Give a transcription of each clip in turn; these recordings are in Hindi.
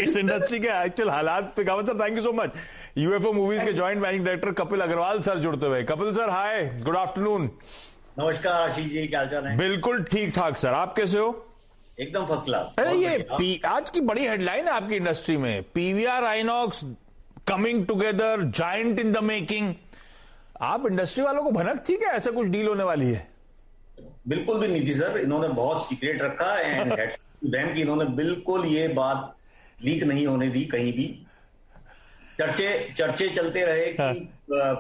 इस इंडस्ट्री के एक्चुअल हालात पे कहा। Sir thank you so much. UFO movies के joint managing director Kapil Agarwal sir जुड़ते हुए। Kapil sir hi, good afternoon. नमस्कार आशीष जी, क्या हाल है? बिल्कुल ठीक ठाक सर, आप कैसे हो? एकदम फर्स्ट क्लास। अरे ये आज की बड़ी हेडलाइन है आपकी इंडस्ट्री में, PVR INOX coming together, giant in the making. आप इंडस्ट्री वालों को भनक थी क्या ऐसा कुछ डील होने वाली है? बिल्कुल भी नहीं थी सर, इन्होंने बहुत सीक्रेट रखा एंड बैंक की इन्होंने बिल्कुल ये बात लीक नहीं होने दी कहीं भी। चर्चे चलते रहे कि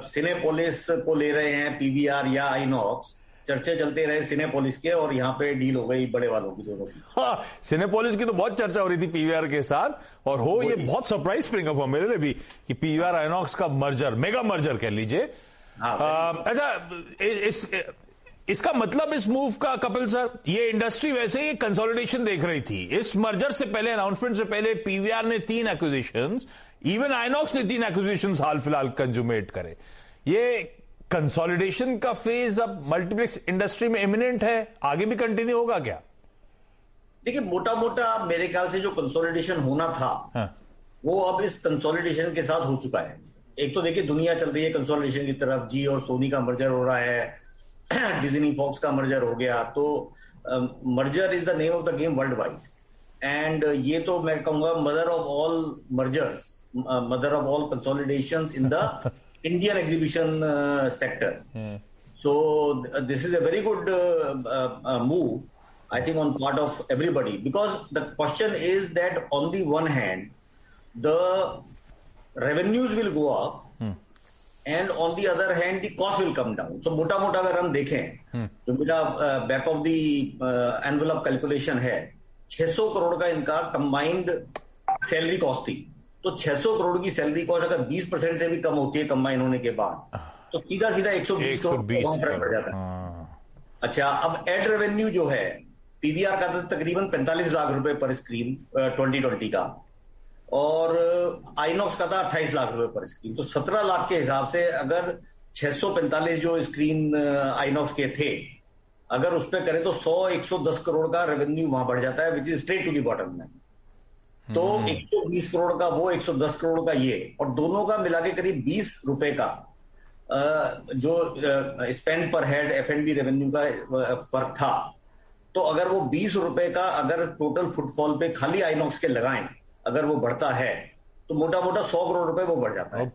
सिनेपोलिस को ले रहे हैं पीवीआर या आइनॉक्स, चर्चे चलते रहे सिनेपोलिस के, और यहाँ पे डील हो गई बड़े वालों की, दोनों की। हाँ, सिनेपोलिस की तो बहुत चर्चा हो रही थी पीवीआर के साथ, और हो ये बहुत सरप्राइज स्प्रिंग अप हुआ मेरे लिए भी कि पीवीआर आइनॉक्स का मर्जर, मेगा मर्जर कह लीजिए। अच्छा, इसका मतलब इस मूव का कपिल सर, ये इंडस्ट्री वैसे ही कंसोलिडेशन देख रही थी। इस मर्जर से पहले, अनाउंसमेंट से पहले पीवीआर ने 3 एक्विजिशंस, इवन आइनॉक्स ने 3 एक्विजिशंस हाल फिलहाल कंज्यूमेट करे। ये कंसोलिडेशन का फेज अब मल्टीप्लेक्स इंडस्ट्री में इमिनेंट है, आगे भी कंटिन्यू होगा क्या? देखिए, मोटा मोटा मेरे ख्याल से जो कंसोलिडेशन होना था, हाँ, वो अब इस कंसोलिडेशन के साथ हो चुका है। एक तो देखिए दुनिया चल रही है कंसोलिडेशन की तरफ, जी और सोनी का मर्जर हो रहा है, डिज्नी फॉक्स का मर्जर हो गया, तो merger is the name of the game worldwide. And ये तो मैं कहूंगा mother of all mergers, mother of all consolidations in the Indian exhibition sector. So this is a very good move, I think, on part of everybody, because the question is that on the one hand, the revenues will go up, and on the other hand, the cost will come down. So मोटा मोटा अगर हम देखें तो मेरा back of the envelope calculation है, 600 करोड़ का इनका कंबाइंड सैलरी कॉस्ट थी। तो 600 करोड़ की सैलरी कॉस्ट अगर 20% से भी कम होती है कंबाइन होने के बाद, तो सीधा सीधा 120 करोड़ फर्क पड़ जाता है। अच्छा, अब एड रेवेन्यू जो है पीवीआर का तो तकरीबन 45 लाख रुपए पर स्क्रीन 2020 का, और आइनॉक्स का था 28 लाख रुपए पर स्क्रीन। तो 17 लाख के हिसाब से अगर 645 जो स्क्रीन आइनॉक्स के थे, अगर उस पर करें तो 100-110 करोड़ का रेवेन्यू वहां बढ़ जाता है, which is straight to the bottom line. तो 120 करोड़ का वो, 110 करोड़ का ये, और दोनों का मिला के करीब 20 रुपए का जो स्पेंड पर हेड एफ&बी रेवेन्यू का फर्क था। तो अगर वो 20 रुपए का अगर टोटल फुटफॉल पे खाली आइनॉक्स के लगाएं, अगर वो बढ़ता है तो मोटा मोटा 100 करोड़ रुपए वो बढ़ जाता है।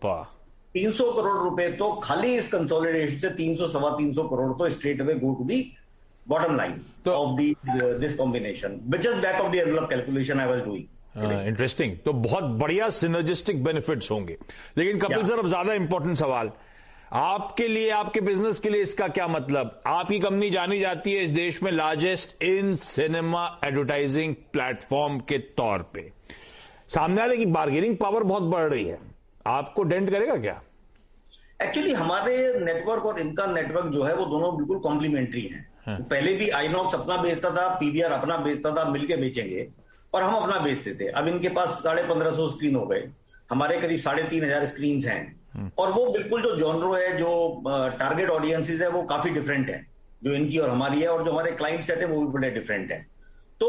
300 करोड़ रुपए तो खाली इस कंसोलिडेशन से 300-325 करोड़ तो straight away go to the bottom line of this combination, which is back of the envelope calculation I was doing. Interesting. तो बहुत बढ़िया सिनर्जिस्टिक बेनिफिट्स होंगे। लेकिन कपिल सर, अब ज्यादा इंपॉर्टेंट सवाल आपके लिए, आपके बिजनेस के लिए इसका क्या मतलब? आपकी कंपनी जानी जाती है इस देश में largest in cinema advertising platform के तौर पे। सामने वाले की बार्गेनिंग पावर बहुत बढ़ रही है, आपको डेंट करेगा क्या? एक्चुअली हमारे नेटवर्क और इनका नेटवर्क जो है वो दोनों बिल्कुल कॉम्प्लीमेंट्री हैं। तो पहले भी आइनॉक्स अपना बेचता था, पीवीआर अपना बेचता था, मिलके बेचेंगे, और हम अपना बेचते थे। अब इनके पास 1550 स्क्रीन हो गए, हमारे करीब 3500 स्क्रीन हैं, और वो बिल्कुल जो जॉनरो है, जो टारगेट ऑडियंसेस है, वो काफी डिफरेंट है, जो इनकी और हमारी है, और जो हमारे क्लाइंट सेट है वो भी बड़े डिफरेंट है। तो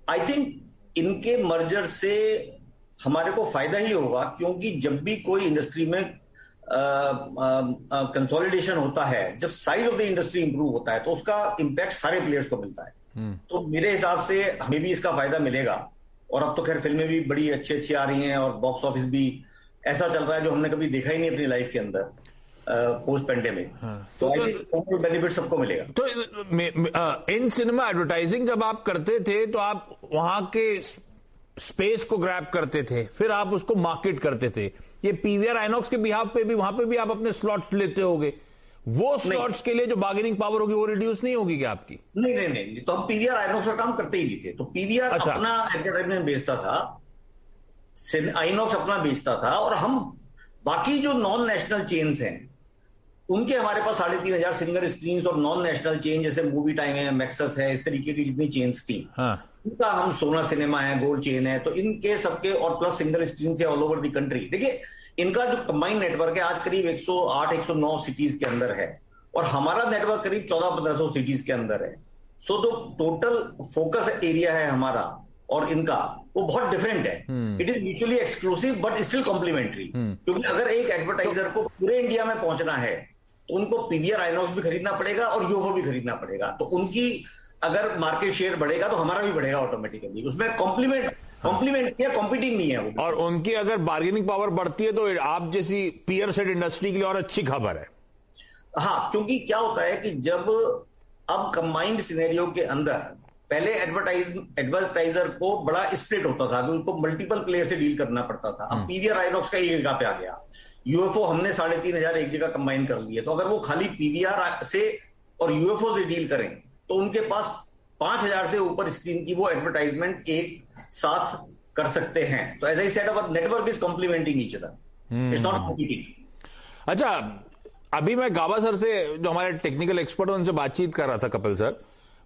आई थिंक इनके मर्जर से हमारे को फायदा ही होगा, क्योंकि जब भी कोई इंडस्ट्री में कंसोलिडेशन होता है, जब size of the industry improve होता है, तो उसका इंपैक्ट सारे प्लेयर्स को मिलता है। तो मेरे हिसाब से हमें भी इसका फायदा मिलेगा। और अब तो खैर फिल्में भी बड़ी अच्छी अच्छी आ रही हैं, और बॉक्स ऑफिस भी ऐसा चल रहा है जो हमने कभी देखा ही नहीं अपनी लाइफ के अंदर पोस्ट पेंडेमिक। तो बेनिफिट सबको मिलेगा। तो इन सिनेमा एडवर्टाइजिंग जब आप करते थे तो आप वहां के स्पेस को ग्रैब करते थे, फिर आप उसको मार्केट करते थे। ये पीवीआर आइनॉक्स के बिहाफ पे भी, वहां पे भी आप अपने स्लॉट्स लेते होगे, वो स्लॉट्स के लिए जो बार्गेनिंग पावर होगी वो रिड्यूस नहीं होगी क्या आपकी? नहीं, तो हम पीवीआर आइनॉक्स का काम करते ही नहीं थे। तो पीवीआर अपना एडवर्टाइजमेंट बेचता था, आइनॉक्स अपना बेचता था, और हम बाकी जो नॉन नेशनल चेन्स हैं उनके हमारे पास 3500 सिंगल स्क्रीन, और नॉन नेशनल चेन जैसे मूवी टाइम है, मैक्सस है, इस तरीके की जितनी चेन्स थी, उनका हम सोना सिनेमा है, गोल्ड चेन है, तो इनके सबके, और प्लस सिंगल स्क्रीन थे ऑल ओवर द कंट्री। देखिए, इनका जो कंबाइंड नेटवर्क है आज करीब 108-109 सिटीज के अंदर है, और हमारा नेटवर्क करीब 1400-1500 सिटीज के अंदर है। सो जो टोटल फोकस एरिया है हमारा, और इनका वो बहुत डिफरेंट है। It is mutually exclusive but still complementary, क्योंकि अगर एक एडवर्टाइजर को पूरे इंडिया में पहुंचना है तो उनको पीवीआर आइनॉक्स भी खरीदना पड़ेगा और यूएफओ भी खरीदना पड़ेगा। तो उनकी अगर मार्केट शेयर बढ़ेगा तो हमारा भी बढ़ेगा ऑटोमेटिकली। उसमें कॉम्प्लीमेंट या कॉम्पिटिंग नहीं है वो। और उनकी अगर बार्गेनिंग पावर बढ़ती है तो आप जैसी पीयर सेट इंडस्ट्री के लिए और अच्छी खबर है। हाँ, क्योंकि क्या होता है कि जब अब कंबाइंड सिनेरियो के अंदर पहले एडवर्टाइजर को बड़ा स्प्लिट होता था, उनको मल्टीपल प्लेयर से डील करना पड़ता था। अब पीवीआर आइनॉक्स का एक जगह पे आ गया, यूएफओ हमने 3,500 एक जगह कंबाइन कर लिए। तो अगर वो खाली पीवीआर से और यूएफओ से डील करें तो उनके पास 5,000 से ऊपर स्क्रीन की वो एडवर्टाइजमेंट एक साथ कर सकते हैं। तो as I said, our network is complementing each other, it's not competing. अच्छा, अभी मैं गाबा सर से, जो हमारे टेक्निकल एक्सपर्ट, उनसे बातचीत कर रहा था कपिल सर।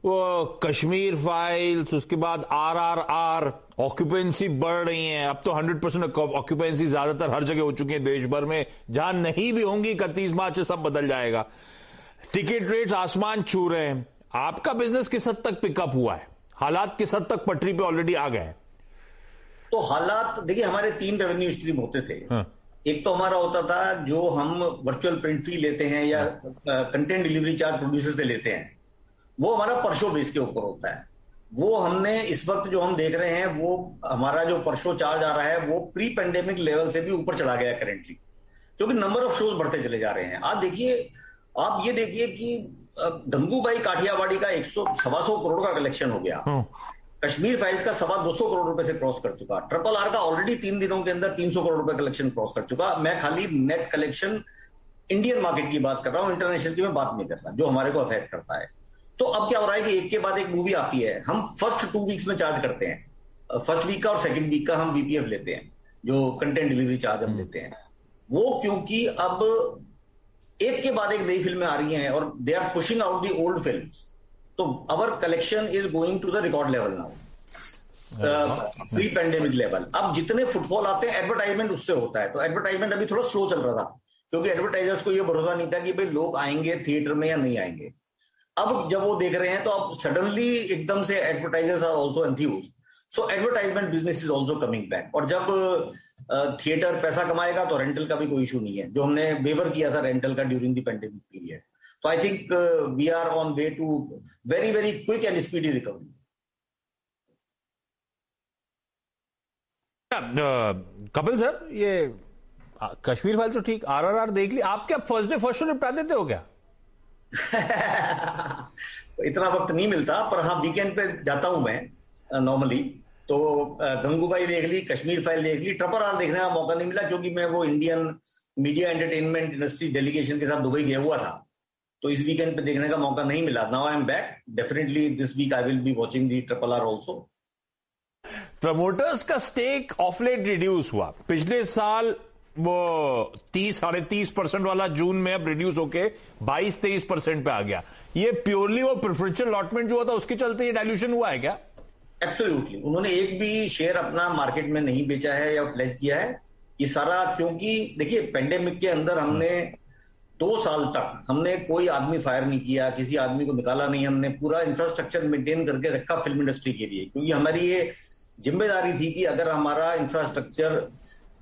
वो कश्मीर फाइल्स, उसके बाद आरआरआर, ऑक्यूपेंसी बढ़ रही है। अब तो 100% ऑक्यूपेंसी ज्यादातर हर जगह हो चुकी है देश भर में। जहां नहीं भी होंगी 31 मार्च से सब बदल जाएगा। टिकट रेट्स आसमान छू रहे हैं। आपका बिजनेस किस हद तक पिकअप हुआ है? हालात किस हद तक पटरी पे ऑलरेडी आ गए हैं? तो हालात देखिए, हमारे 3 रेवेन्यू स्ट्रीम होते थे। एक तो हमारा होता था जो हम वर्चुअल प्रिंट फी लेते हैं या कंटेंट डिलीवरी चार्ज प्रोड्यूसर से लेते हैं, वो हमारा पर शो बेस के ऊपर होता है। वो हमने इस वक्त जो हम देख रहे हैं, वो हमारा जो पर शो चार्ज आ रहा है वो प्री पेंडेमिक लेवल से भी ऊपर चला गया करेंटली, क्योंकि नंबर ऑफ शोज बढ़ते चले जा रहे हैं। आप ये देखिए कि गंगूबाई काठियावाड़ी का 100-125 करोड़ का कलेक्शन हो गया। कश्मीर फाइल्स का 225 करोड़ रुपए से क्रॉस कर चुका। RRR का ऑलरेडी 3 दिनों के अंदर 300 करोड़ रुपए कलेक्शन क्रॉस कर चुका। मैं खाली नेट कलेक्शन इंडियन मार्केट की बात कर रहा हूं, इंटरनेशनल की मैं बात नहीं कर रहा, जो हमारे को अफेक्ट करता है। तो अब क्या हो रहा है कि एक के बाद एक मूवी आती है, हम फर्स्ट 2 वीक्स में चार्ज करते हैं। फर्स्ट वीक का और सेकंड वीक का हम वीपीएफ लेते हैं, जो कंटेंट डिलीवरी चार्ज हम लेते हैं। वो क्योंकि अब एक के बाद एक नई फिल्में आ रही हैं और they are pushing out the old films, तो our collection is going to the record level now, pre pandemic level. अब जितने फुटफॉल आते हैं एडवर्टाइजमेंट उससे होता है। तो एडवर्टाइजमेंट अभी थोड़ा स्लो चल रहा था, क्योंकि एडवर्टाइजर्स को यह भरोसा नहीं था कि भाई लोग आएंगे थिएटर में या नहीं आएंगे। अब जब वो देख रहे हैं तो अब सडनली एकदम से advertisers are also enthused, so advertisement business is also coming back. और जब थिएटर पैसा कमाएगा तो रेंटल का भी कोई इशू नहीं है, जो हमने वेवर किया था रेंटल का ड्यूरिंग द पेंडेमिक पीरियड। तो I think we are on way to very very quick and speedy recovery. Kapil sir, ये कश्मीर फाइल तो ठीक, आरआरआर देख ली, आप क्या फर्स्ट डे फर्स्ट शो निपटा देते हो क्या? इतना वक्त नहीं मिलता, पर हाँ वीकेंड पे जाता हूं मैं नॉर्मली। तो गंगूबाई देख ली, कश्मीर फाइल देख ली, RRR देखने का मौका नहीं मिला क्योंकि मैं वो Indian media entertainment industry delegation के साथ दुबई गया हुआ था, तो इस वीकेंड पे देखने का मौका नहीं मिला। Now I am back, definitely this week I will be watching the RRR also. Promoters का स्टेक ऑफ लेट रिड्यूस हुआ। पिछले साल वो 30-30.5% वाला जून में अब रिड्यूस होके 22-23% पे आ गया। ये प्योरली वो प्रेफरेंशियल अलॉटमेंट जो हुआ था उसके चलते ये डायल्यूशन हुआ है क्या? एब्सोल्युटली, उन्होंने एक भी शेयर अपना मार्केट में नहीं बेचा है या प्लेज किया है। ये सारा क्योंकि देखिए पेंडेमिक के अंदर हमने 2 साल तक हमने कोई आदमी फायर नहीं किया, किसी आदमी को निकाला नहीं, हमने पूरा इंफ्रास्ट्रक्चर मेंटेन करके रखा फिल्म इंडस्ट्री के लिए, क्योंकि हमारी ये जिम्मेदारी थी कि अगर हमारा इंफ्रास्ट्रक्चर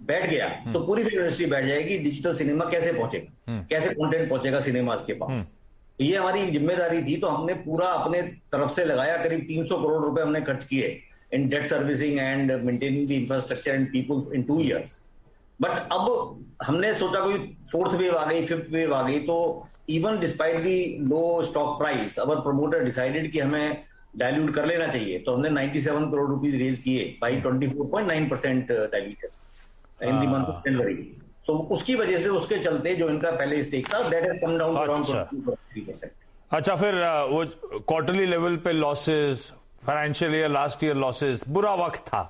बैठ गया तो पूरी फिल्म इंडस्ट्री बैठ जाएगी। डिजिटल सिनेमा कैसे पहुंचेगा, कैसे कंटेंट पहुंचेगा सिनेमास के पास, तो ये हमारी जिम्मेदारी थी। तो हमने पूरा अपने तरफ से लगाया, करीब 300 करोड़ रुपए हमने खर्च किए in debt servicing and maintaining the infrastructure and people in 2 years। But अब हमने सोचा कोई 4th वेव आ गई, 5th वेव आ गई, तो even despite the low stock price our promoter decided कि हमें डाइल्यूट कर लेना चाहिए। तो हमने 97 करोड़ रुपीज रेज किए by 24.9% diluted in the month of January. So उसकी वजह से, उसके चलते जो इनका पहले स्टेक था that has come down to around 23%। अच्छा, फिर वो क्वार्टरली लेवल पे losses, financial year last year losses, बुरा वक्त था।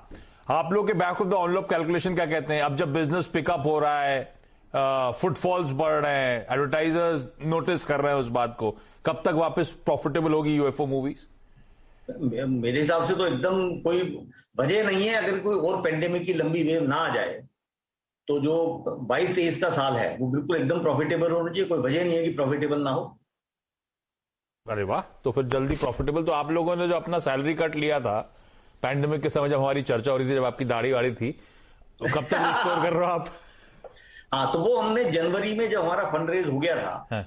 आप लोग के back of the envelope calculation क्या कहते हैं? अब जब बिजनेस पिकअप हो रहा है, फुटफॉल्स बढ़ रहे हैं, एडवर्टाइजर्स नोटिस कर रहे हैं उस बात को, कब तक वापस प्रॉफिटेबल होगी यूएफओ मूवीज? मेरे हिसाब से तो एकदम कोई वजह नहीं है। अगर कोई और पेंडेमिक की लंबी वेव ना आ जाए तो जो 22-23 का साल है वो बिल्कुल एकदम प्रॉफिटेबल होना चाहिए। कोई वजह नहीं है कि प्रॉफिटेबल ना हो। अरे वाह, तो फिर जल्दी प्रॉफिटेबल। तो आप लोगों ने जो अपना सैलरी कट लिया था पैंडेमिक के समय जब हमारी चर्चा हो रही थी, जब आपकी दाढ़ी वाड़ी थी, तो कब तक रिस्टोर कर रहे हो आप? हाँ, तो वो हमने जनवरी में जब हमारा फंड रेज हो गया था,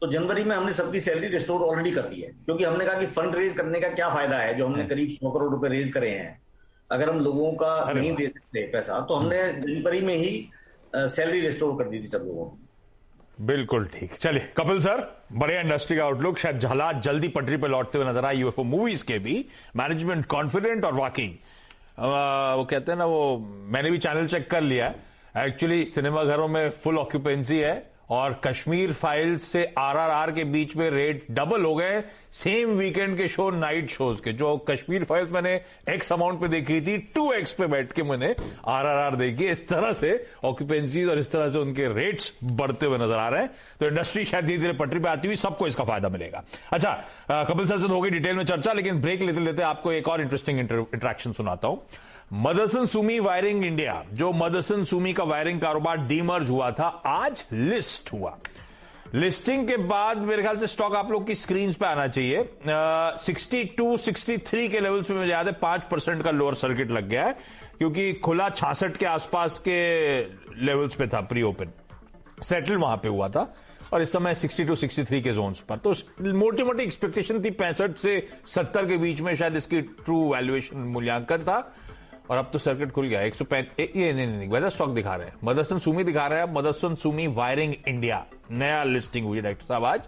तो जनवरी में हमने सबकी सैलरी रिस्टोर ऑलरेडी कर दी है, क्योंकि हमने कहा कि फंड रेज करने का क्या फायदा है, जो हमने करीब 100 करोड़ रुपए रेज करे हैं, अगर हम लोगों का नहीं दे सकते पैसा, तो हमने जनवरी में ही सैलरी रिस्टोर कर दी थी सब लोगों की। बिल्कुल ठीक। चलिए कपिल सर, बढ़िया इंडस्ट्री का आउटलुक, शायद हालात जल्दी पटरी पे लौटते हुए नजर आए यूएफओ मूवीज के भी, मैनेजमेंट कॉन्फिडेंट और वाकई वो कहते हैं ना, वो मैंने भी चैनल चेक कर लिया है, एक्चुअली सिनेमा घरों में फुल ऑक्यूपेंसी है, और कश्मीर फाइल्स से आरआरआर के बीच में रेट डबल हो गए सेम वीकेंड के शो, नाइट शोज के। जो कश्मीर फाइल्स मैंने एक्स अमाउंट पे देखी थी, 2x पे बैठ के मैंने आरआरआर देखी। इस तरह से ऑक्यूपेंसी और इस तरह से उनके रेट्स बढ़ते हुए नजर आ रहे हैं, तो इंडस्ट्री शायद धीरे धीरे पटरी पे आती हुई सबको इसका फायदा मिलेगा। अच्छा, कपिल सर से तो होगी डिटेल में चर्चा, लेकिन ब्रेक लेते लेते आपको एक और इंटरेस्टिंग इंटरेक्शन सुनाता हूं। मदरसन सुमी वायरिंग इंडिया, जो मदरसन सुमी का वायरिंग कारोबार डीमर्ज हुआ था, आज लिस्ट हुआ। लिस्टिंग के बाद मेरे ख्याल से स्टॉक आप लोग की स्क्रीन पे आना चाहिए। 62, 63 के लेवल्स पे मुझे याद है 5% का लोअर सर्किट लग गया है, क्योंकि खुला 66 के आसपास के लेवल्स पे था, प्री ओपन सेटल वहां पे हुआ था, और इस समय 62, 63 के जोन्स पर। तो मोटी मोटी एक्सपेक्टेशन थी 65 से 70 के बीच में शायद इसकी ट्रू वैल्यूएशन मूल्यांकन था, और अब तो सर्किट खुल गया। 135 ये नहीं वैसा स्टॉक दिखा रहे हैं, मदरसन सुमी दिखा रहे हैं, मदरसन सुमी वायरिंग इंडिया नया लिस्टिंग हुई डायरेक्टर साहब आज,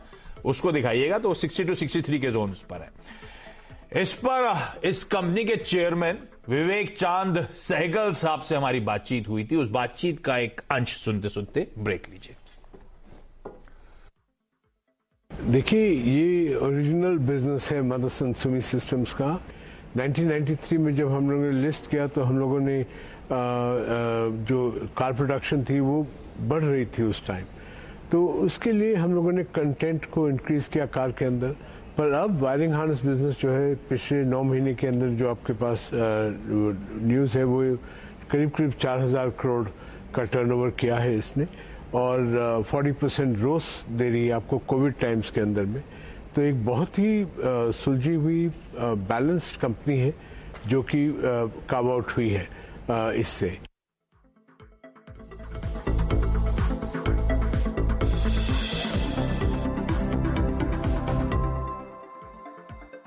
उसको दिखाइएगा, तो 62, 63 के जोन्स पर है। इस पर इस कंपनी के चेयरमैन विवेक चांद सहगल साहब से हमारी बातचीत हुई थी, उस बातचीत का एक अंश सुनते सुनते ब्रेक लीजिए। देखिए, ये ओरिजिनल बिजनेस है मदरसन सुमी सिस्टम्स का। 1993 में जब हम लोगों ने लिस्ट किया, तो हम लोगों ने जो कार प्रोडक्शन थी वो बढ़ रही थी उस टाइम, तो उसके लिए हम लोगों ने कंटेंट को इंक्रीज किया कार के अंदर। पर अब वायरिंग हार्नेस बिजनेस जो है, पिछले 9 महीने के अंदर जो आपके पास न्यूज़ है, वो करीब करीब 4000 करोड़ का टर्नओवर किया है इसने, और 40% ग्रोथ दे रही है आपको कोविड टाइम्स के अंदर में। तो एक बहुत ही सुलझी हुई बैलेंस्ड कंपनी है, जो कि कार्व आउट हुई है इससे।